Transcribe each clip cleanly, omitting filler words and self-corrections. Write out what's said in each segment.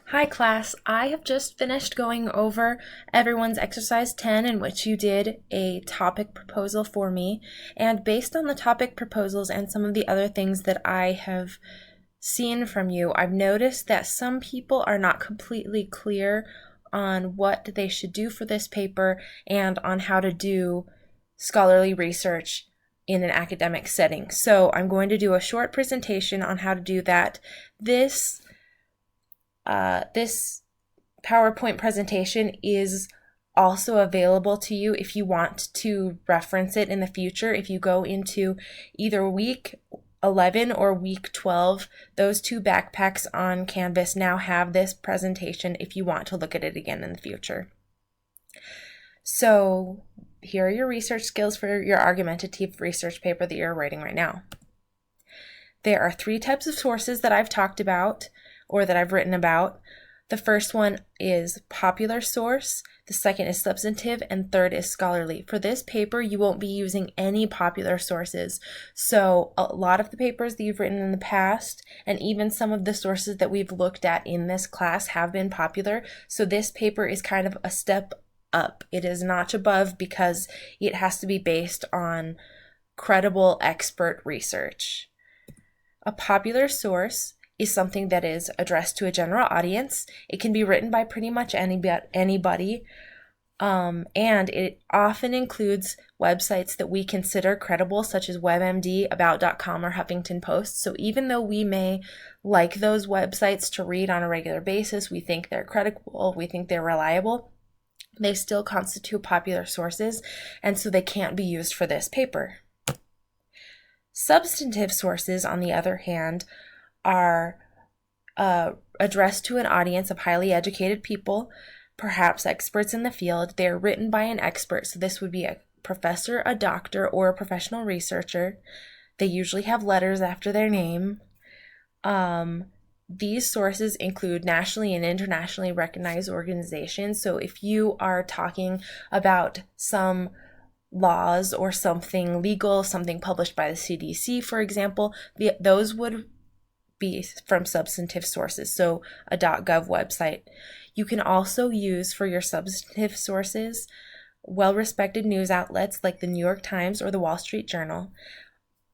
Hi class, I have just finished going over everyone's exercise 10 in which you did a topic proposal for me, and based on the topic proposals and some of the other things that I have seen from you, I've noticed that some people are not completely clear on what they should do for this paper and on how to do scholarly research in an academic setting. So I'm going to do a short presentation on how to do that. This PowerPoint presentation is also available to you if you want to reference it in the future. If you go into either week 11 or week 12, those two backpacks on Canvas now have this presentation if you want to look at it again in the future. So here are your research skills for your argumentative research paper that you're writing right now. There are three types of sources that I've talked about or that I've written about. The first one is popular source, the second is substantive, and third is scholarly. For this paper, you won't be using any popular sources. So a lot of the papers that you've written in the past, and even some of the sources that we've looked at in this class have been popular. So this paper is kind of a step up. It is a notch above because it has to be based on credible expert research. A popular source is something that is addressed to a general audience. It can be written by pretty much anybody, and it often includes websites that we consider credible, such as WebMD, About.com, or Huffington Post. So even though we may like those websites to read on a regular basis, we think they're credible, we think they're reliable, they still constitute popular sources, and so they can't be used for this paper. Substantive sources, on the other hand, are addressed to an audience of highly educated people, perhaps experts in the field. They're written by an expert, so this would be a professor, a doctor, or a professional researcher. They usually have letters after their name. These sources include nationally and internationally recognized organizations. So if you are talking about some laws or something legal, something published by the CDC, for example, those would be from substantive sources, so a .gov website. You can also use for your substantive sources well-respected news outlets like the New York Times or the Wall Street Journal.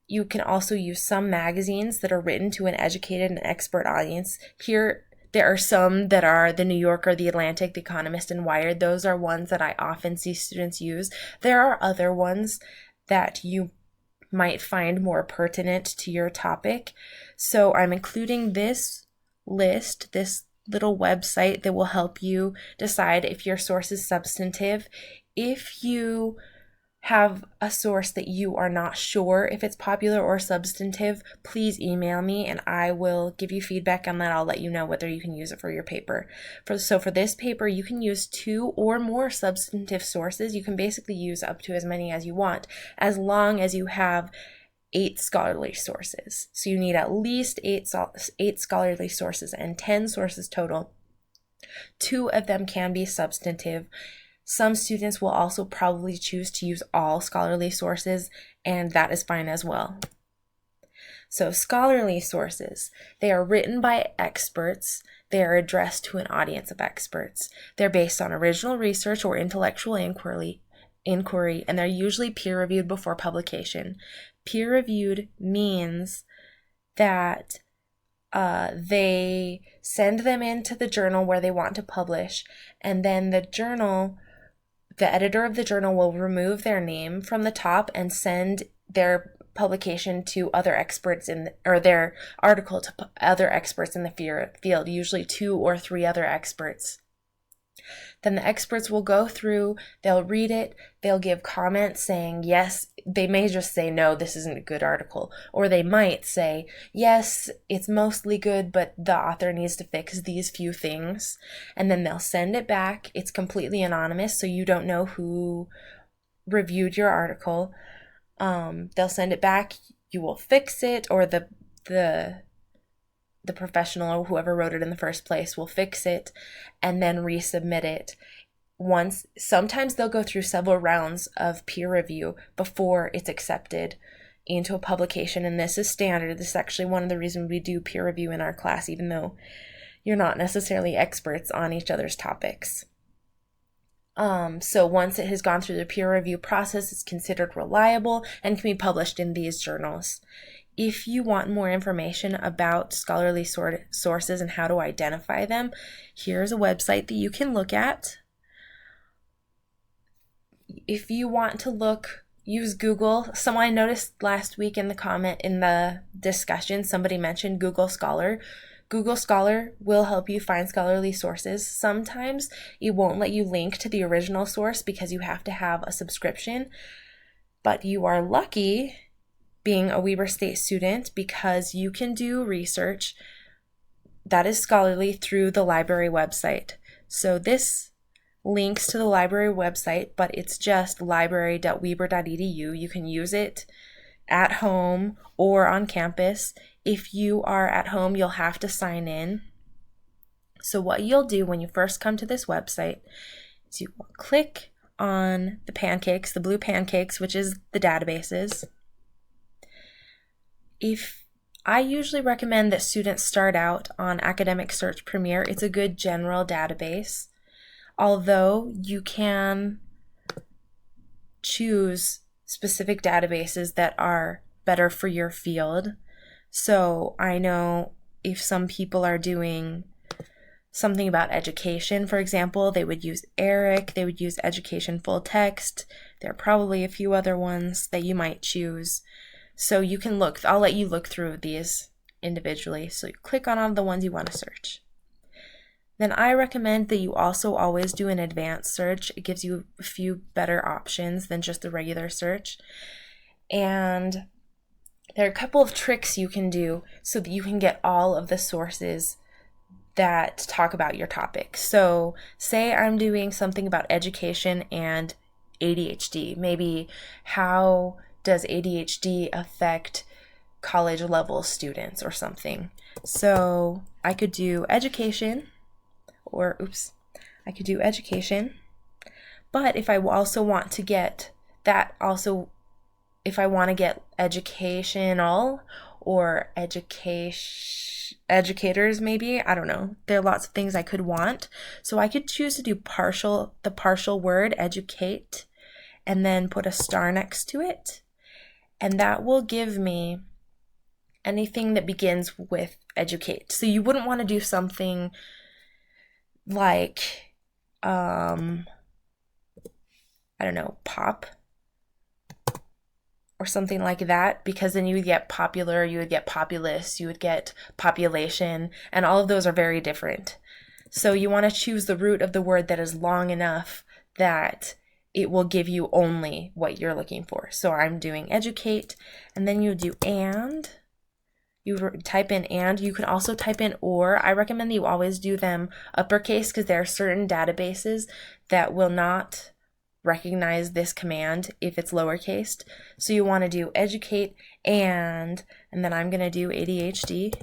You can also use some magazines that are written to an educated and expert audience. Here, there are some that are the New Yorker, the Atlantic, the Economist, and Wired. Those are ones that I often see students use. There are other ones that you might find more pertinent to your topic. So I'm including this list, this little website that will help you decide if your source is substantive. If you have a source that you are not sure if it's popular or substantive, please email me and I will give you feedback on that. I'll let you know whether you can use it for your paper. So for this paper, you can use 2 or more substantive sources. You can basically use up to as many as you want, as long as you have 8 scholarly sources. So you need at least 8 scholarly sources and 10 sources total. 2 of them can be substantive. Some students will also probably choose to use all scholarly sources, and that is fine as well. So scholarly sources, they are written by experts. They are addressed to an audience of experts. They're based on original research or intellectual inquiry, and they're usually peer-reviewed before publication. Peer-reviewed means that they send them into the journal where they want to publish, and then the editor of the journal will remove their name from the top and send their publication to other experts or their article to other experts in the field, usually 2 or 3 other experts. Then the experts will go through, they'll read it, they'll give comments saying, yes, they may just say, no, this isn't a good article. Or they might say, yes, it's mostly good, but the author needs to fix these few things. And then they'll send it back. It's completely anonymous, so you don't know who reviewed your article. They'll send it back, you will fix it, or the professional or whoever wrote it in the first place will fix it and then resubmit it. Sometimes they'll go through several rounds of peer review before it's accepted into a publication, and this is standard. This is actually one of the reasons we do peer review in our class, even though you're not necessarily experts on each other's topics. So once it has gone through the peer review process, it's considered reliable and can be published in these journals. If you want more information about scholarly sources and how to identify them, here's a website that you can look at. If you want to use Google. Someone I noticed last week in the discussion, somebody mentioned Google Scholar. Google Scholar will help you find scholarly sources. Sometimes it won't let you link to the original source because you have to have a subscription, but you are lucky being a Weber State student because you can do research that is scholarly through the library website. So this links to the library website, but it's just library.weber.edu. You can use it at home or on campus. If you are at home, you'll have to sign in. So what you'll do when you first come to this website is you click on the pancakes, the blue pancakes, which is the databases. I usually recommend that students start out on Academic Search Premier. It's a good general database, although you can choose specific databases that are better for your field. So I know if some people are doing something about education, for example, they would use ERIC, they would use Education Full Text. There are probably a few other ones that you might choose. So you can look, I'll let you look through these individually. So you click on all the ones you want to search. Then I recommend that you also always do an advanced search. It gives you a few better options than just the regular search. And there are a couple of tricks you can do so that you can get all of the sources that talk about your topic. So say I'm doing something about education and ADHD. Maybe how does ADHD affect college level students or something. So I could do education, but if I also want to get that also, if I want to get educational or educators maybe, I don't know. There are lots of things I could want. So I could choose to do the partial word, educate, and then put a star next to it. And that will give me anything that begins with educate. So you wouldn't want to do something like, I don't know, pop or something like that, because then you would get popular, you would get populist, you would get population, and all of those are very different. So you want to choose the root of the word that is long enough that it will give you only what you're looking for. So I'm doing educate, and then you do and. You type in and. You can also type in or. I recommend that you always do them uppercase because there are certain databases that will not recognize this command if it's lowercase. So you want to do educate and then I'm going to do ADHD.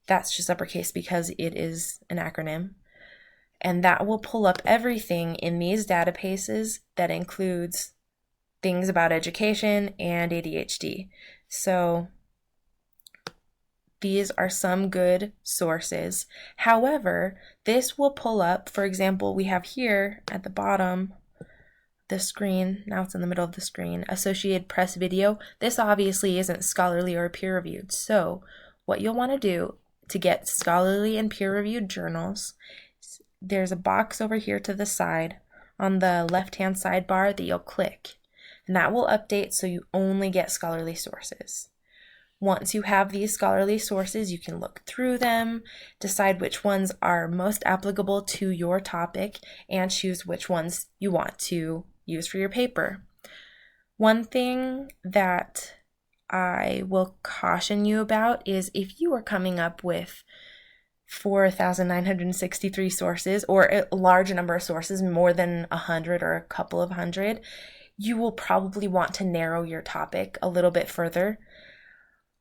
That's just uppercase because it is an acronym. And that will pull up everything in these databases that includes things about education and ADHD. So these are some good sources. However, this will pull up, for example, we have here at the bottom the screen, now it's in the middle of the screen, Associated Press video. This obviously isn't scholarly or peer-reviewed. So what you'll want to do to get scholarly and peer-reviewed journals, there's a box over here to the side on the left-hand sidebar that you'll click, and that will update so you only get scholarly sources. Once you have these scholarly sources, you can look through them, decide which ones are most applicable to your topic, and choose which ones you want to use for your paper. One thing that I will caution you about is if you are coming up with 4,963 sources or a large number of sources, more than 100 or a couple of hundred, you will probably want to narrow your topic a little bit further.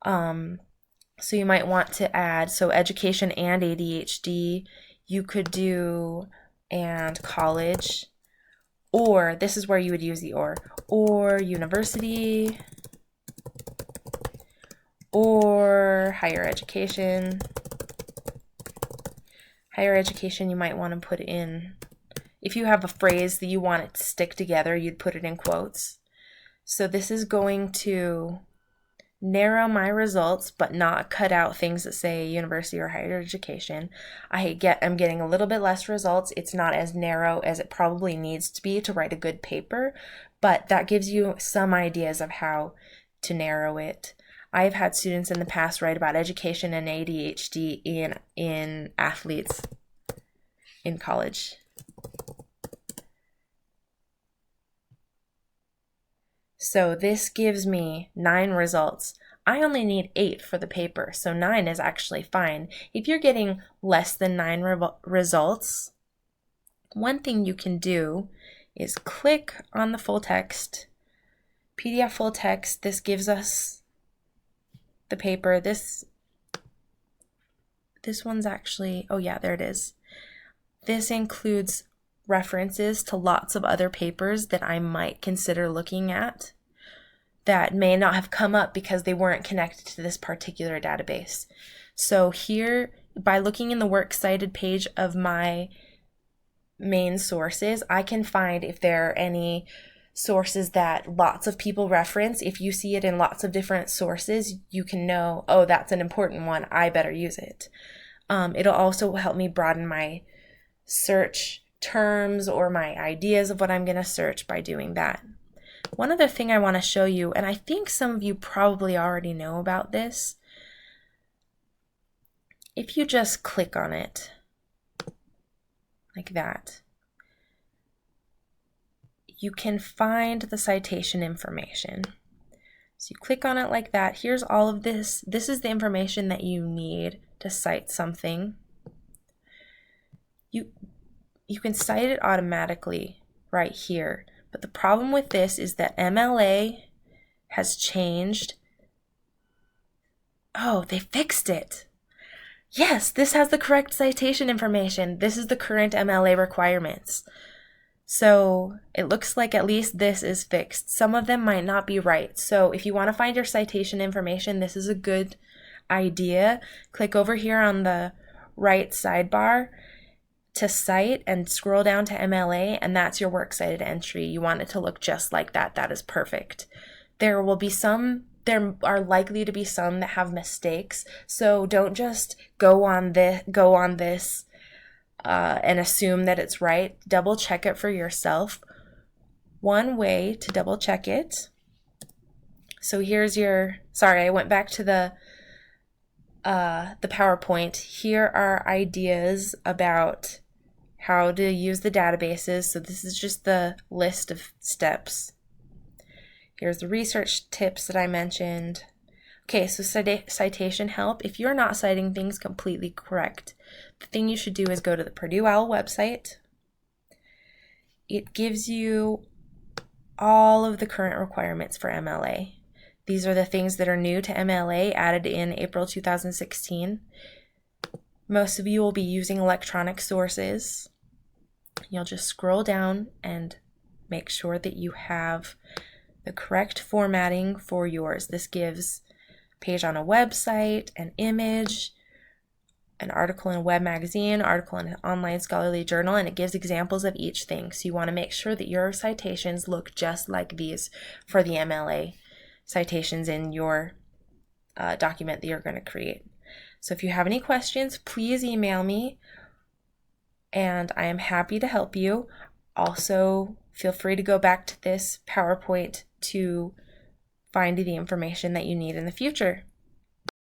So you might want to add, so education and ADHD, you could do, and college, or this is where you would use the or university, or higher education, Higher education, you might want to put in, if you have a phrase that you want it to stick together, you'd put it in quotes. So this is going to narrow my results, but not cut out things that say university or higher education. I'm getting a little bit less results. It's not as narrow as it probably needs to be to write a good paper, but that gives you some ideas of how to narrow it. I've had students in the past write about education and ADHD in athletes in college. So this gives me 9 results. I only need 8 for the paper, so 9 is actually fine. If you're getting less than 9 results, one thing you can do is click on the full text, PDF full text. This gives us the paper. This one's actually, oh yeah, there it is. This includes references to lots of other papers that I might consider looking at that may not have come up because they weren't connected to this particular database. So here, by looking in the works cited page of my main sources, I can find if there are any sources that lots of people reference. If you see it in lots of different sources, you can know, oh, that's an important one, I better use it. It'll also help me broaden my search terms or my ideas of what I'm going to search by doing that. One other thing I want to show you, and I think some of you probably already know about this, if you just click on it like that, you can find the citation information. So you click on it like that. Here's all of this. This is the information that you need to cite something. You can cite it automatically right here. But the problem with this is that MLA has changed. Oh, they fixed it. Yes, this has the correct citation information. This is the current MLA requirements. So it looks like at least this is fixed. Some of them might not be right. So if you want to find your citation information, this is a good idea. Click over here on the right sidebar to cite and scroll down to MLA, and that's your works cited entry. You want it to look just like that. That is perfect. There are likely to be some that have mistakes, so don't just go on this and assume that it's right. Double check it for yourself. One way to double check it, so here's I went back to the PowerPoint. Here are ideas about how to use the databases. So this is just the list of steps. Here's the research tips that I mentioned. Okay, so citation help. If you're not citing things completely correct, the thing you should do is go to the Purdue OWL website. It gives you all of the current requirements for MLA. These are the things that are new to MLA, added in April 2016. Most of you will be using electronic sources. You'll just scroll down and make sure that you have the correct formatting for yours. This gives a page on a website, an image, an article in a web magazine, article in an online scholarly journal, and it gives examples of each thing. So you want to make sure that your citations look just like these for the MLA citations in your document that you're going to create. So if you have any questions, please email me, and I am happy to help you. Also, feel free to go back to this PowerPoint to find the information that you need in the future.